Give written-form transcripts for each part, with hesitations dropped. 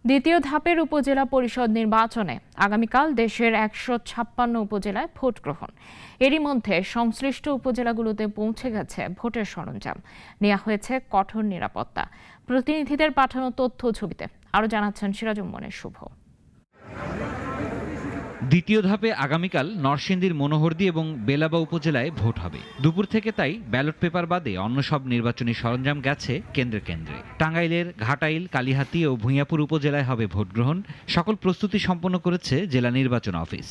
দ্বিতীয় ধাপের উপজেলা পরিষদ নির্বাচনে আগামীকাল দেশের ১৫৬ উপজেলায় ভোট গ্রহণ। এরই মধ্যে সংশ্লিষ্ট উপজেলাগুলোতে পৌঁছে গেছে ভোটের সরঞ্জাম। নেওয়া হয়েছে কঠোর নিরাপত্তা। প্রতিনিধিদের পাঠানো তথ্য ছবিতে আরও জানাচ্ছেন সিরাজুম্মনের শুভ। দ্বিতীয় ধাপে আগামীকাল নরসিংদীর মনোহরদী এবং বেলাবা উপজেলায় ভোট হবে। দুপুর থেকে তাই ব্যালট পেপার বাদে অন্য সব নির্বাচনী সরঞ্জাম গেছে কেন্দ্রে কেন্দ্রে। টাঙ্গাইলের ঘাটাইল, কালিহাতী ও ভূঁইয়াপুর উপজেলায় হবে ভোট গ্রহণ। সকল প্রস্তুতি সম্পন্ন করেছে জেলা নির্বাচন অফিস।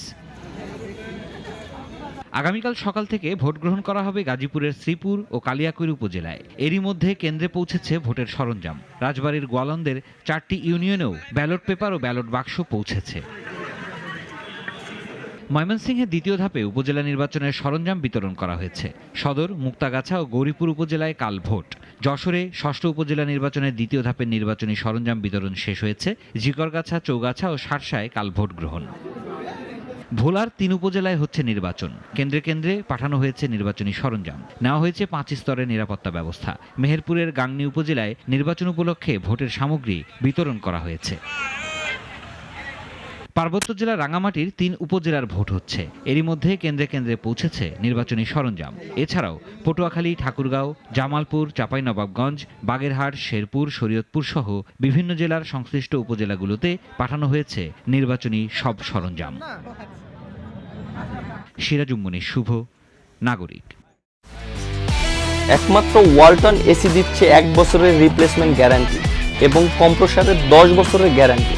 আগামীকাল সকাল থেকে ভোট গ্রহণ করা হবে গাজীপুরের শ্রীপুর ও কালিয়াকৈর উপজেলায়। এরই মধ্যে কেন্দ্রে পৌঁছেছে ভোটের সরঞ্জাম। রাজবাড়ীর গোয়ালন্দের 4টি ইউনিয়নেও ব্যালট পেপার ও ব্যালট বাক্স পৌঁছেছে। ময়মনসিংহে দ্বিতীয় ধাপে উপজেলা নির্বাচনের সরঞ্জাম বিতরণ করা হয়েছে। সদর, মুক্তাগাছা ও গৌরীপুর উপজেলায় কাল ভোট। যশোরে ষষ্ঠ উপজেলা নির্বাচনের দ্বিতীয় ধাপের নির্বাচনী সরঞ্জাম বিতরণ শেষ হয়েছে। জিকরগাছা, চৌগাছা ও শার্শায় কাল ভোট গ্রহণ। ভোলার 3 উপজেলায় হচ্ছে নির্বাচন। কেন্দ্রে কেন্দ্রে পাঠানো হয়েছে নির্বাচনী সরঞ্জাম। নেওয়া হয়েছে 5 স্তরের নিরাপত্তা ব্যবস্থা। মেহেরপুরের গাংনী উপজেলায় নির্বাচন উপলক্ষে ভোটের সামগ্রী বিতরণ করা হয়েছে। পার্বত্য জেলা রাঙামাটির 3 উপজেলার ভোট হচ্ছে। এরই মধ্যে কেন্দ্রে কেন্দ্রে পৌঁছেছে নির্বাচনী সরঞ্জাম। এছাড়াও পটুয়াখালী, ঠাকুরগাঁও, জামালপুর, চাঁপাইনবাবগঞ্জ, বাগেরহাট, শেরপুর, শরীয়তপুর সহ বিভিন্ন জেলার সংশ্লিষ্ট উপজেলাগুলোতে পাঠানো হয়েছে নির্বাচনী সব সরঞ্জাম। সিরাজুম্মনের শুভ, নাগরিক। একমাত্র ওয়ালটন এসি দিচ্ছে 1 বছরের রিপ্লেসমেন্ট গ্যারান্টি এবং কম্প্রেসারের 10 বছরের গ্যারান্টি।